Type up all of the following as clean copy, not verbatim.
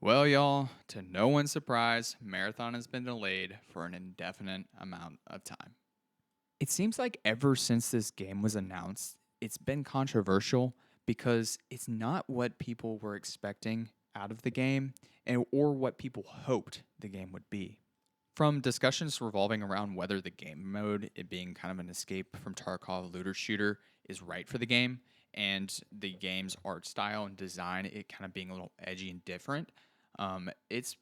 Well, y'all, to no one's surprise, Marathon has been delayed for an indefinite amount of time. It seems like ever since this game was announced, it's been controversial because it's not what people were expecting out of the game or what people hoped the game would be. From discussions revolving around whether the game mode, it being kind of an escape from Tarkov looter shooter, is right for the game, and the game's art style and design, it kind of being a little edgy and different.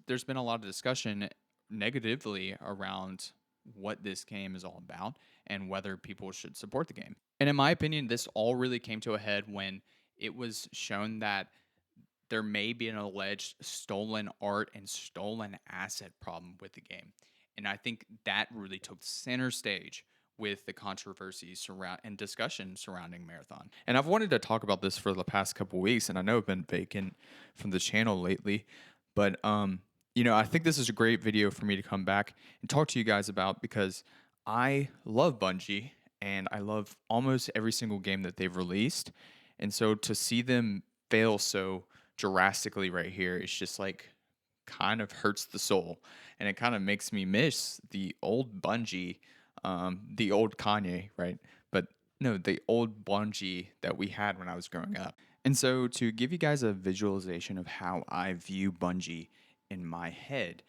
There's been a lot of discussion negatively around what this game is all about and whether people should support the game. And in my opinion, this all really came to a head when it was shown that there may be an alleged stolen art and stolen asset problem with the game. And I think that really took center stage with the controversy surround and discussion surrounding Marathon. And I've wanted to talk about this for the past couple weeks, and I know I've been vacant from the channel lately, but I think this is a great video for me to come back and talk to you guys about because I love Bungie and I love almost every single game that they've released. And so to see them fail so drastically right here, it's just like kind of hurts the soul. And it kind of makes me miss the old Bungie, the old Kanye, right? But no, the old Bungie that we had when I was growing up. And so to give you guys a visualization of how I view Bungie in my head,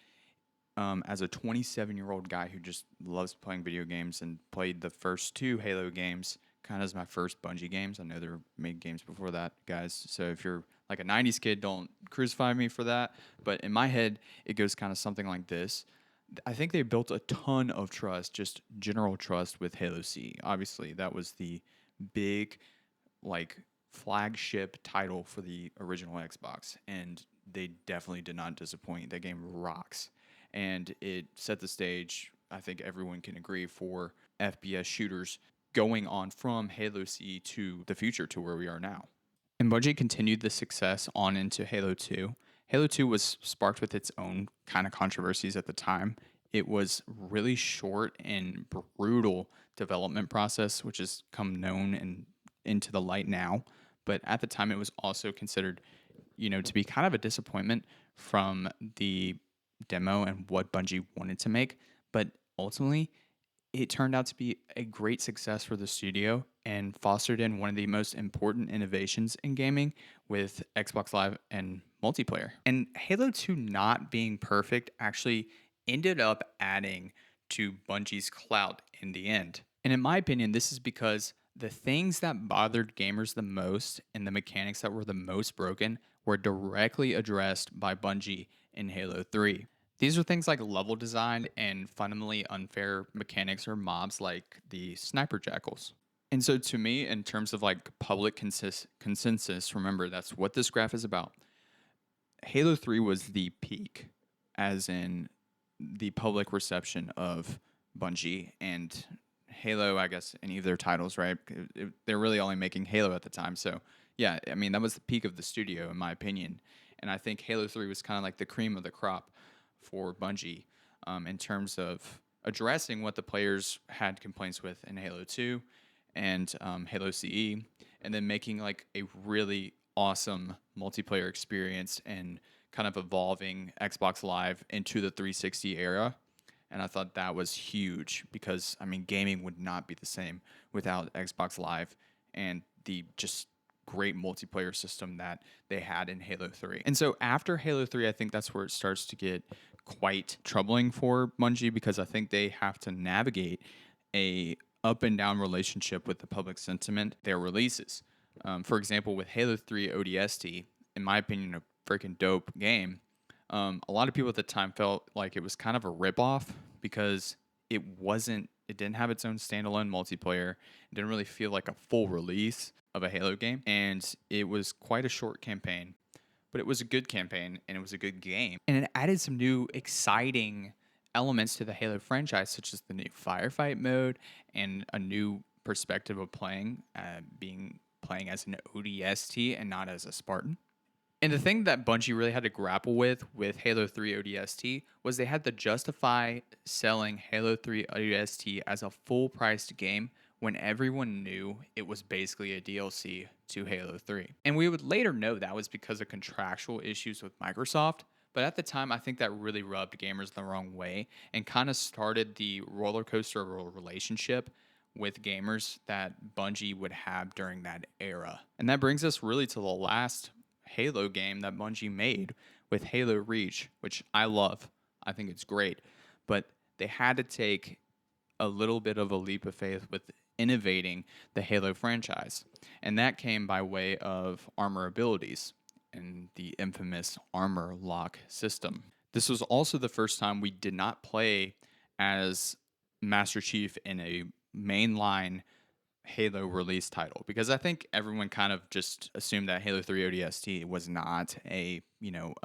as a 27-year-old guy who just loves playing video games and played the first two Halo games kind of as my first Bungie games. I know there were made games before that, guys. So if you're like a 90s kid, don't crucify me for that. But in my head, it goes kind of something like this. I think they built a ton of trust, just general trust with Halo C. Obviously, that was the big, like, flagship title for the original Xbox. And they definitely did not disappoint. That game rocks, and it set the stage, I think everyone can agree, for FPS shooters going on from Halo C to the future to where we are now. And Bungie continued the success on into Halo 2. Halo 2 was sparked with its own kind of controversies at the time. It was really short and brutal development process, which has come known and into the light now. But at the time, it was also considered, to be kind of a disappointment from the demo and what Bungie wanted to make. But ultimately, it turned out to be a great success for the studio and fostered in one of the most important innovations in gaming with Xbox Live and multiplayer. And Halo 2 not being perfect actually ended up adding to Bungie's clout in the end. And in my opinion, this is because the things that bothered gamers the most and the mechanics that were the most broken were directly addressed by Bungie in Halo 3. These are things like level design and fundamentally unfair mechanics or mobs like the sniper jackals. And so, to me, in terms of like public consensus, remember that's what this graph is about. Halo 3 was the peak, as in the public reception of Bungie and Halo, I guess, any of their titles, right? They're really only making Halo at the time. So, yeah, I mean, that was the peak of the studio, in my opinion. And I think Halo 3 was kind of like the cream of the crop for Bungie in terms of addressing what the players had complaints with in Halo 2 and Halo CE, and then making like a really awesome multiplayer experience and kind of evolving Xbox Live into the 360 era. And I thought that was huge because, I mean, gaming would not be the same without Xbox Live and the just great multiplayer system that they had in Halo 3. And so after Halo 3, I think that's where it starts to get quite troubling for Bungie because I think they have to navigate a up and down relationship with the public sentiment their releases. For example, with Halo 3 ODST, in my opinion, a freaking dope game. A lot of people at the time felt like it was kind of a ripoff because it didn't have its own standalone multiplayer. It didn't really feel like a full release of a Halo game, and it was quite a short campaign, but it was a good campaign and it was a good game, and it added some new exciting elements to the Halo franchise, such as the new firefight mode and a new perspective of playing as an ODST and not as a Spartan. And the thing that Bungie really had to grapple with Halo 3 ODST was they had to justify selling Halo 3 ODST as a full priced game when everyone knew it was basically a DLC to Halo 3. And we would later know that was because of contractual issues with Microsoft, But at the time, I think that really rubbed gamers the wrong way and kind of started the roller coaster of a relationship with gamers that Bungie would have during that era. And that brings us really to the last Halo game that Bungie made with Halo Reach, which I love. I think it's great. But they had to take a little bit of a leap of faith with innovating the Halo franchise. And that came by way of armor abilities and the infamous armor lock system. This was also the first time we did not play as Master Chief in a mainline Halo release title, because I think everyone kind of just assumed that Halo 3 ODST was not a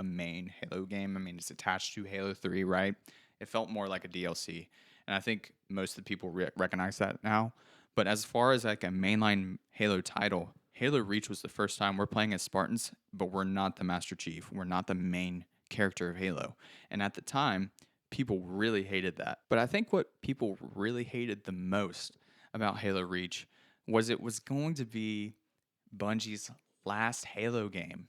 main Halo game. I mean, it's attached to Halo 3, right? It felt more like a DLC. And I think most of the people recognize that now. But as far as like a mainline Halo title, Halo Reach was the first time we're playing as Spartans, but we're not the Master Chief. We're not the main character of Halo. And at the time, people really hated that. But I think what people really hated the most about Halo Reach was it was going to be Bungie's last Halo game.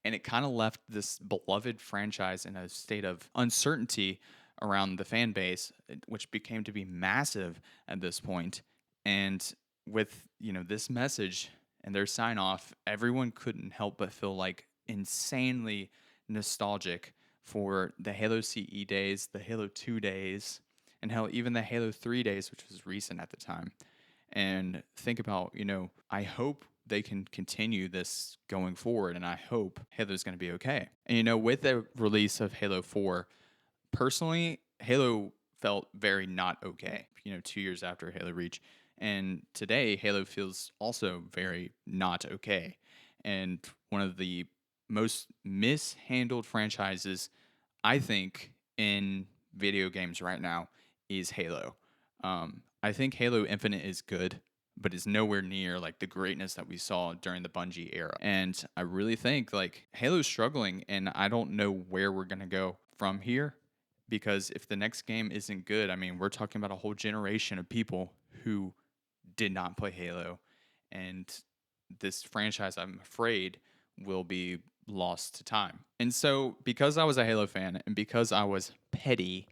And it kind of left this beloved franchise in a state of uncertainty around the fan base, which became to be massive at this point. And with, this message and their sign off, everyone couldn't help but feel like insanely nostalgic for the Halo CE days, the Halo 2 days, and hell, even the Halo 3 days, which was recent at the time. And think about, I hope they can continue this going forward, and I hope Halo's going to be okay. And, with the release of Halo 4, personally, Halo felt very not okay, 2 years after Halo Reach. And today, Halo feels also very not okay. And one of the most mishandled franchises, I think, in video games right now is Halo. I think Halo Infinite is good, but it's nowhere near like the greatness that we saw during the Bungie era. And I really think like Halo's struggling, and I don't know where we're gonna go from here. Because if the next game isn't good, I mean, we're talking about a whole generation of people who did not play Halo. And this franchise, I'm afraid, will be lost to time. And so, because I was a Halo fan and because I was petty,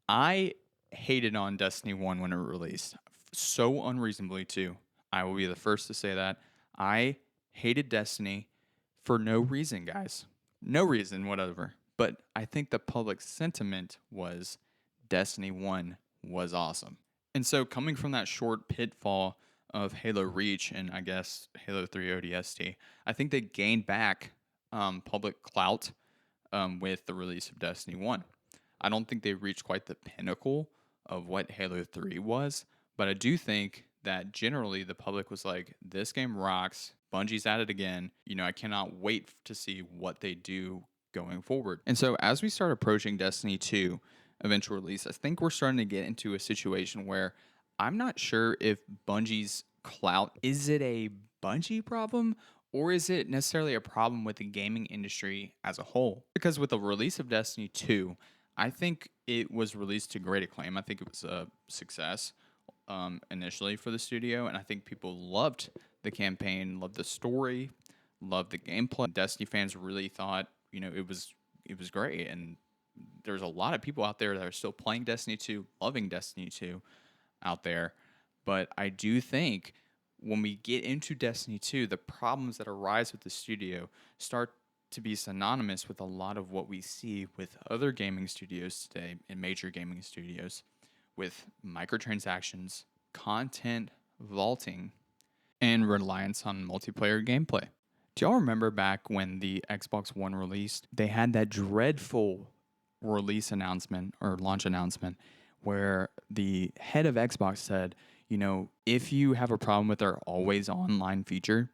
I hated on Destiny 1 when it released. So unreasonably, too. I will be the first to say that. I hated Destiny for no reason, guys. No reason, whatever. But I think the public sentiment was Destiny 1 was awesome. And so, coming from that short pitfall of Halo Reach and I guess Halo 3 ODST, I think they gained back public clout with the release of Destiny 1. I don't think they reached quite the pinnacle of what Halo 3 was, but I do think that generally the public was like, this game rocks. Bungie's at it again. I cannot wait to see what they do going forward. And so as we start approaching Destiny 2 eventual release, I think we're starting to get into a situation where I'm not sure if Bungie's clout, is it a Bungie problem or is it necessarily a problem with the gaming industry as a whole? Because with the release of Destiny 2, I think it was released to great acclaim. I think it was a success initially for the studio, and I think people loved the campaign, loved the story, loved the gameplay. Destiny fans really thought it was great, and there's a lot of people out there that are still playing Destiny 2, loving Destiny 2 out there. But I do think when we get into Destiny 2, the problems that arise with the studio start to be synonymous with a lot of what we see with other gaming studios today and major gaming studios, with microtransactions, content vaulting, and reliance on multiplayer gameplay. Do y'all remember back when the Xbox One released? They had that dreadful release announcement or launch announcement where the head of Xbox said, if you have a problem with our always online feature,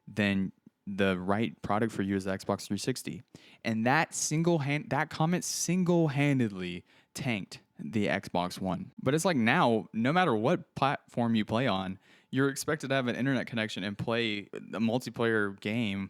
then the right product for you is the Xbox 360. And that comment single-handedly tanked the Xbox One. But it's like now, no matter what platform you play on, you're expected to have an internet connection and play a multiplayer game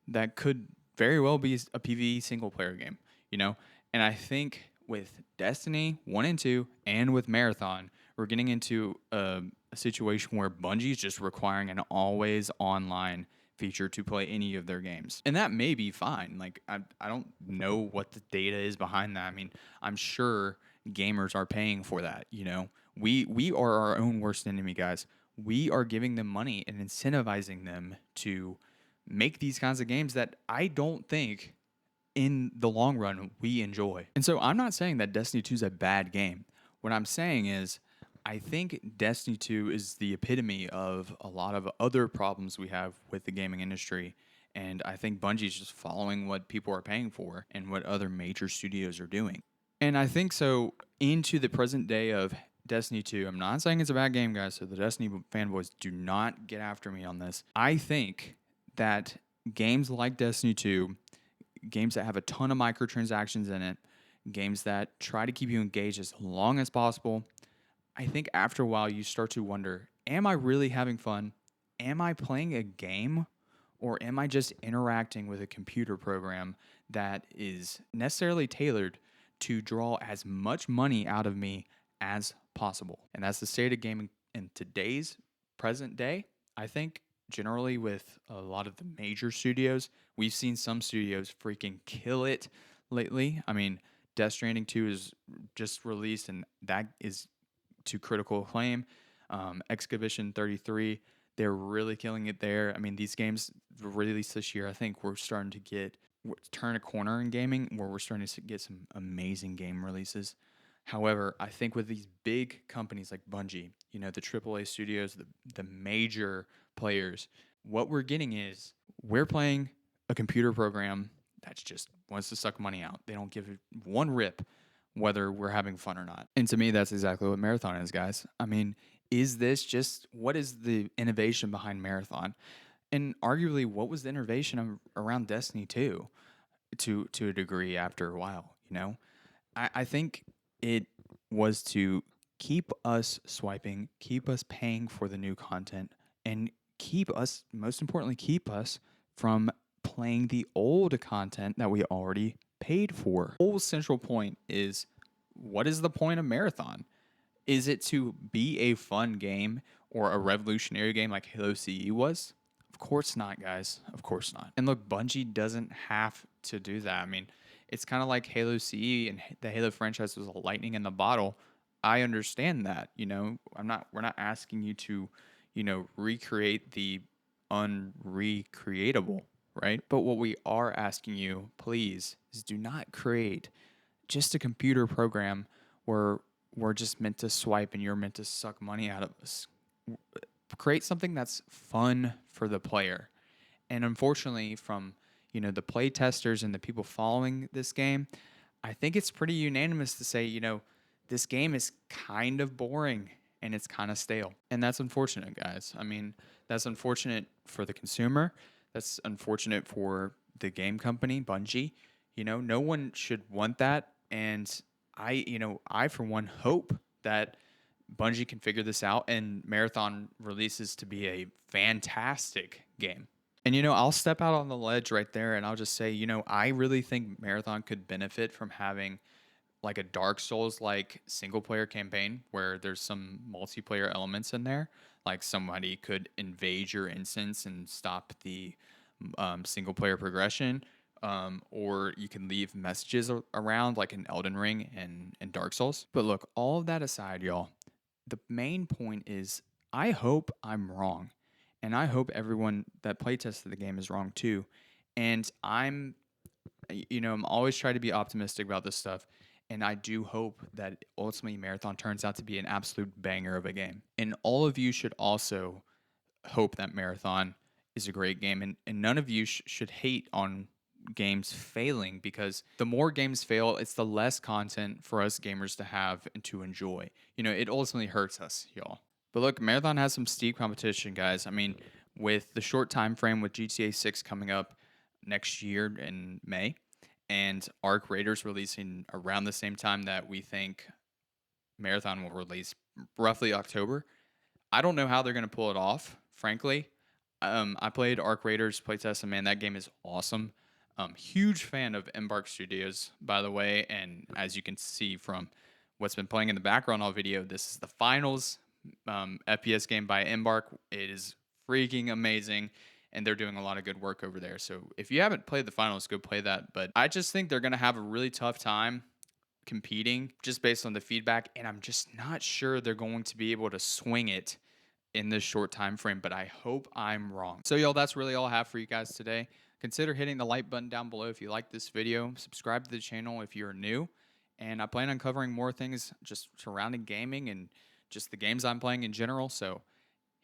that could very well be a PvE single player game, And I think with Destiny 1 and 2 and with Marathon, we're getting into a situation where Bungie is just requiring an always online feature to play any of their games. And that may be fine. Like, I don't know what the data is behind that. I mean, I'm sure gamers are paying for that, you know. We are our own worst enemy, guys. We are giving them money and incentivizing them to make these kinds of games that I don't think in the long run we enjoy. And so I'm not saying that Destiny 2 is a bad game. What I'm saying is I think Destiny 2 is the epitome of a lot of other problems we have with the gaming industry. And I think Bungie is just following what people are paying for and what other major studios are doing. And I think so into the present day of Destiny 2, I'm not saying it's a bad game, guys, so the Destiny fanboys do not get after me on this. I think that games like Destiny 2, games that have a ton of microtransactions in it, games that try to keep you engaged as long as possible, I think after a while you start to wonder, am I really having fun? Am I playing a game? Or am I just interacting with a computer program that is necessarily tailored to draw as much money out of me as possible? And that's the state of gaming in today's present day. I think generally with a lot of the major studios, we've seen some studios freaking kill it lately. I mean, Death Stranding 2 is just released, and that is to critical acclaim. Excavation 33, they're really killing it there. I mean, these games released this year, I think we're starting to turn a corner in gaming where we're starting to get some amazing game releases. However, I think with these big companies like Bungie, you know, the AAA studios, the major players, what we're getting is we're playing a computer program that's just wants to suck money out. They don't give it one rip whether we're having fun or not. And to me, that's exactly what Marathon is, guys. I mean, is this just what is the innovation behind Marathon? And arguably, what was the innovation around Destiny 2 to a degree after a while, you know? I think it was to keep us swiping, keep us paying for the new content, and keep us, most importantly, keep us from playing the old content that we already paid for. The whole central point is what is the point of Marathon? Is it to be a fun game or a revolutionary game like Halo CE was? Of course not, guys. Of course not. And look, Bungie doesn't have to do that. I mean, it's kind of like Halo CE and the Halo franchise was a lightning in the bottle. I understand that, you know. We're not asking you to, you know, recreate the unrecreatable, right? But what we are asking you, please, is do not create just a computer program where we're just meant to swipe and you're meant to suck money out of us. Create something that's fun for the player. And unfortunately, from the play testers and the people following this game, I think it's pretty unanimous to say, this game is kind of boring and it's kind of stale. And that's unfortunate, guys. I mean, that's unfortunate for the consumer. That's unfortunate for the game company, Bungie. No one should want that. And I for one hope that Bungie can figure this out and Marathon releases to be a fantastic game. And I'll step out on the ledge right there and I'll just say, I really think Marathon could benefit from having like a Dark Souls like single player campaign where there's some multiplayer elements in there. Like somebody could invade your instance and stop the single player progression. Or you can leave messages around like in Elden Ring and Dark Souls. But look, all of that aside, y'all, the main point is I hope I'm wrong. And I hope everyone that playtested the game is wrong too. And I'm always trying to be optimistic about this stuff. And I do hope that ultimately Marathon turns out to be an absolute banger of a game. And all of you should also hope that Marathon is a great game. And none of you should hate on games failing because the more games fail, it's the less content for us gamers to have and to enjoy. It ultimately hurts us, y'all. But look, Marathon has some steep competition, guys. I mean, with the short time frame with GTA 6 coming up next year in May, and Arc Raiders releasing around the same time that we think Marathon will release, roughly October. I don't know how they're going to pull it off, frankly. I played Arc Raiders playtest, and man, that game is awesome. Huge fan of Embark Studios, by the way, and as you can see from what's been playing in the background all video, this is the finals FPS game by Embark. It is freaking amazing, and they're doing a lot of good work over there. So if you haven't played the finals, go play that. But I just think they're going to have a really tough time competing just based on the feedback, and I'm just not sure they're going to be able to swing it in this short time frame, but I hope I'm wrong. So y'all, that's really all I have for you guys today. Consider hitting the like button down below if you like this video. Subscribe to the channel if you're new. And I plan on covering more things just surrounding gaming and just the games I'm playing in general. So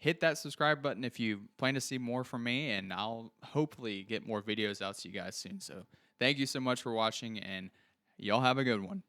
hit that subscribe button if you plan to see more from me, and I'll hopefully get more videos out to you guys soon. So thank you so much for watching, and y'all have a good one.